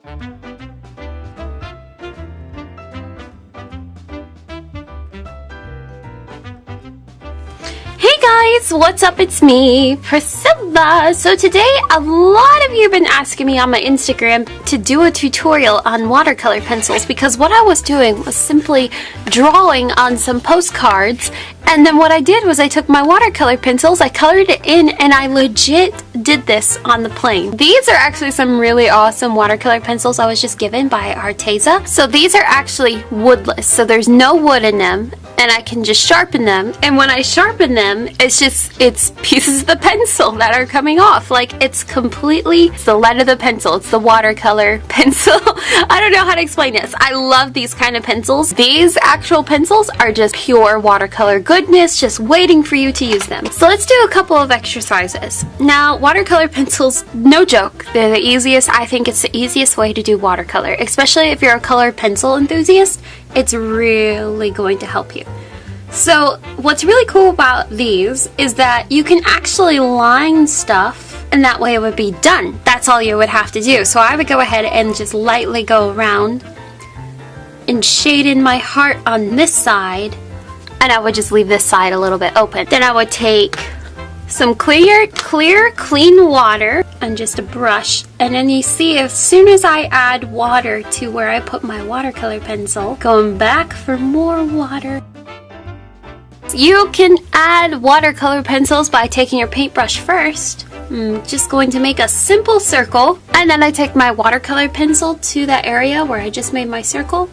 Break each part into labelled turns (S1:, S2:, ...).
S1: Hey guys, what's up? It's me, Priscilla. So today a lot of you have been asking me on my Instagram to do a tutorial on watercolor pencils because what I was doing was simply drawing on some postcards, and then what I did was I took my watercolor pencils, I colored it in, and I legit did this on the plane. These are actually some really awesome watercolor pencils I was just given by Arteza. So these are actually woodless, so there's no wood in them, and I can just sharpen them, and when I sharpen them, it's pieces of the pencil that are coming off. Like, it's the lead of the pencil, it's the watercolor pencil. I don't know how to explain this. I love these kind of pencils. These actual pencils are just pure watercolor goodness, just waiting for you to use them. So let's do a couple of exercises. Now, watercolor pencils, no joke, they're the easiest. I think it's the easiest way to do watercolor, especially if you're a colored pencil enthusiast. It's really going to help you. So what's really cool about these is that you can actually line stuff, and that way it would be done. That's all you would have to do. So I would go ahead and just lightly go around and shade in my heart on this side, and I would just leave this side a little bit open. Then I would take some clear clean water and just a brush, and then you see as soon as I add water to where I put my watercolor pencil, going back for more water. You can add watercolor pencils by taking your paintbrush first. I'm just going to make a simple circle, and then I take my watercolor pencil to that area where I just made my circle.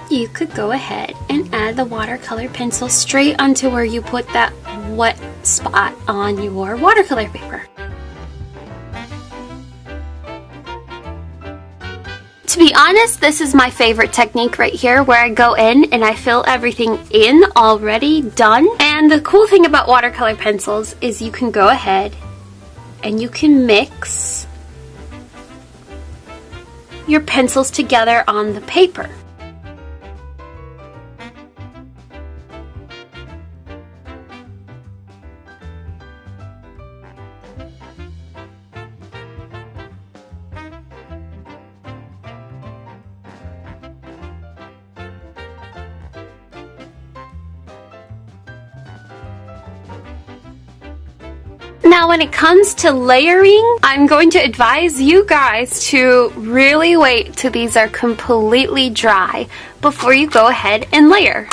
S1: You could go ahead and add the watercolor pencil straight onto where you put that wet spot on your watercolor paper. To be honest, this is my favorite technique right here, where I go in and I fill everything in already done. And the cool thing about watercolor pencils is you can go ahead and you can mix your pencils together on the paper. Now, when it comes to layering, I'm going to advise you guys to really wait till these are completely dry before you go ahead and layer.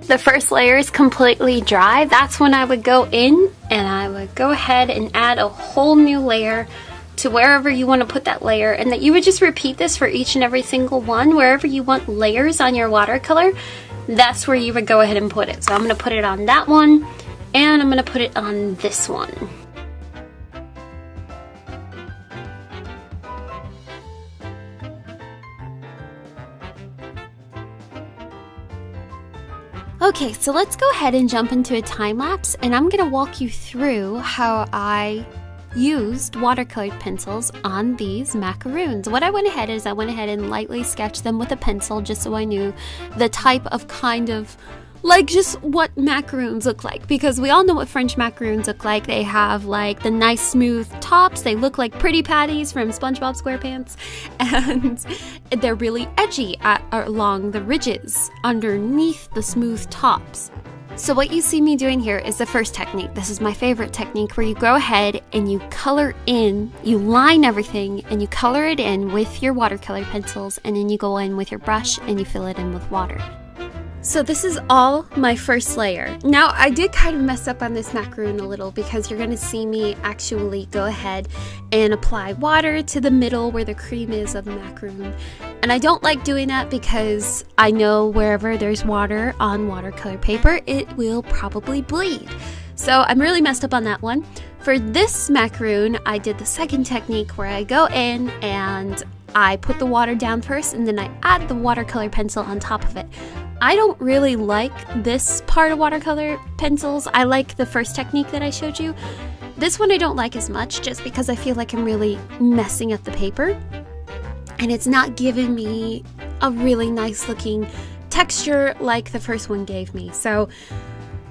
S1: The first layer is completely dry. That's when I would go in and I would go ahead and add a whole new layer to wherever you want to put that layer, and that you would just repeat this for each and every single one. Wherever you want layers on your watercolor, that's where you would go ahead and put it. So I'm going to put it on that one, and I'm going to put it on this one. Okay, so let's go ahead and jump into a time lapse, and I'm going to walk you through how I used watercolored pencils on these macaroons. What I went ahead is I went ahead and lightly sketched them with a pencil just so I knew the type of like just what macaroons look like, because we all know what French macaroons look like. They have like the nice smooth tops. They look like pretty patties from SpongeBob SquarePants, and they're really edgy along the ridges underneath the smooth tops. So what you see me doing here is the first technique. This is my favorite technique, where you go ahead and you color in, you line everything and you color it in with your watercolor pencils, and then you go in with your brush and you fill it in with water. So this is all my first layer. Now, I did kind of mess up on this macaroon a little, because you're going to see me actually go ahead and apply water to the middle where the cream is of the macaroon. And I don't like doing that because I know wherever there's water on watercolor paper, it will probably bleed. So I'm really messed up on that one. For this macaroon, I did the second technique, where I go in and I put the water down first, and then I add the watercolor pencil on top of it. I don't really like this part of watercolor pencils. I like the first technique that I showed you. This one I don't like as much, just because I feel like I'm really messing up the paper, and it's not giving me a really nice looking texture like the first one gave me. So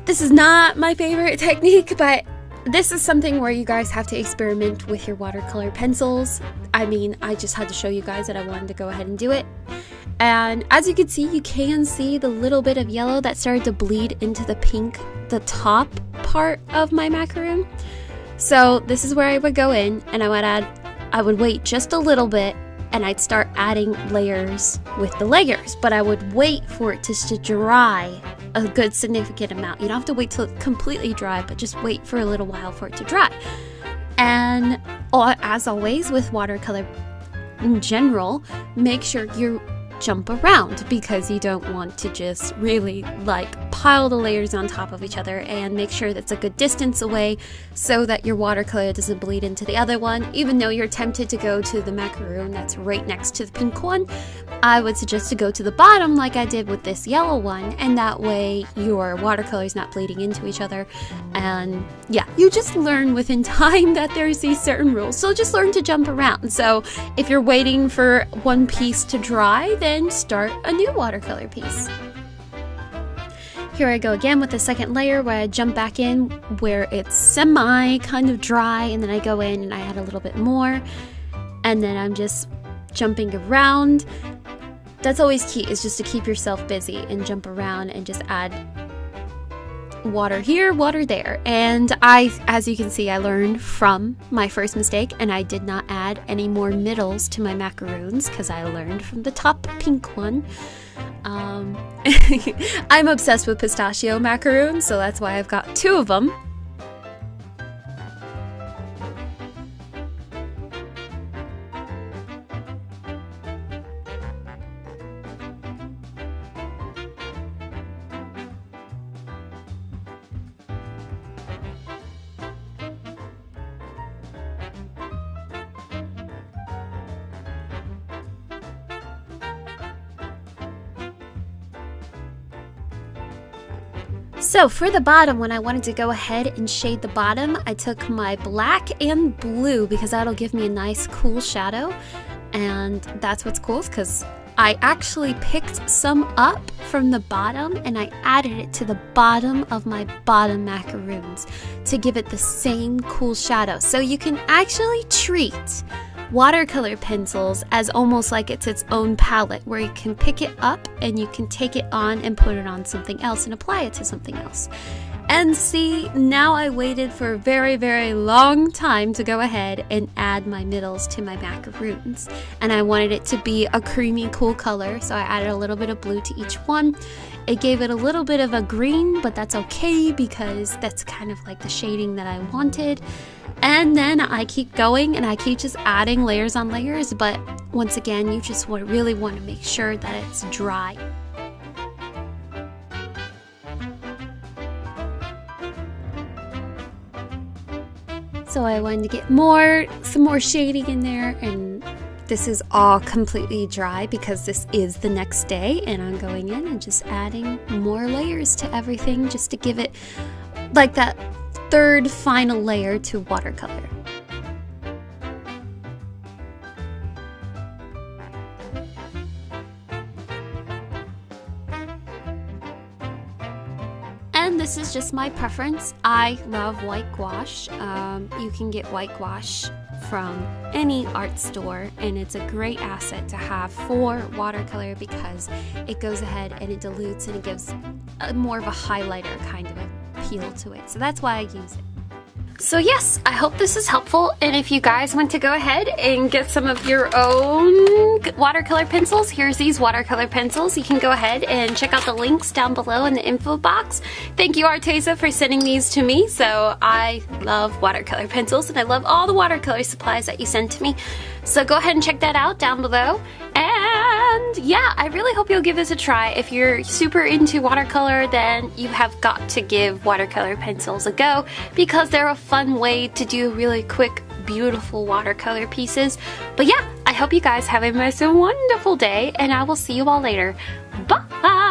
S1: this is not my favorite technique, but this is something where you guys have to experiment with your watercolor pencils. I mean, I just had to show you guys that I wanted to go ahead and do it. And as you can see the little bit of yellow that started to bleed into the pink, the top part of my macaroon. So this is where I would go in and I would wait just a little bit and I'd start adding layers with the layers, but I would wait for it to dry a good significant amount. You don't have to wait till it's completely dry, but just wait for a little while for it to dry. And as always with watercolor in general, make sure you jump around because you don't want to just really like pile the layers on top of each other, and make sure that's a good distance away so that your watercolor doesn't bleed into the other one. Even though you're tempted to go to the macaroon that's right next to the pink one, I would suggest to go to the bottom like I did with this yellow one, and that way your watercolor is not bleeding into each other. And yeah, you just learn within time that there's these certain rules, so just learn to jump around. So if you're waiting for one piece to dry, then start a new watercolor piece. Here I go again with the second layer where I jump back in where it's semi kind of dry, and then I go in and I add a little bit more, and then I'm just jumping around. That's always key, is just to keep yourself busy and jump around and just add water here, water there. And as you can see, I learned from my first mistake and I did not add any more middles to my macaroons because I learned from the top pink one. I'm obsessed with pistachio macaroons, so that's why I've got 2 of them. So for the bottom, when I wanted to go ahead and shade the bottom, I took my black and blue because that'll give me a nice cool shadow. And that's what's cool, because I actually picked some up from the bottom and I added it to the bottom of my bottom macaroons to give it the same cool shadow. So you can actually treat watercolor pencils as almost like it's its own palette, where you can pick it up and you can take it on and put it on something else and apply it to something else. And see, now I waited for a very, very long time to go ahead and add my middles to my macaroons. And I wanted it to be a creamy, cool color, so I added a little bit of blue to each one. It gave it a little bit of a green, but that's okay because that's kind of like the shading that I wanted. And then I keep going and I keep just adding layers on layers, but once again, you just really want to make sure that it's dry. So I wanted to get some more shading in there, and this is all completely dry because this is the next day, and I'm going in and just adding more layers to everything just to give it like that third final layer to watercolor. And this is just my preference. I love white gouache. You can get white gouache from any art store, and it's a great asset to have for watercolor because it goes ahead and it dilutes and it gives more of a highlighter kind of appeal to it. So that's why I use it. So yes, I hope this is helpful, and if you guys want to go ahead and get some of your own watercolor pencils, here's these watercolor pencils. You can go ahead and check out the links down below in the info box. Thank you, Arteza, for sending these to me. So I love watercolor pencils, and I love all the watercolor supplies that you send to me. So go ahead and check that out down below. And yeah, I really hope you'll give this a try. If you're super into watercolor, then you have got to give watercolor pencils a go because they're a fun way to do really quick, beautiful watercolor pieces. But yeah, I hope you guys have a most wonderful day, and I will see you all later. Bye!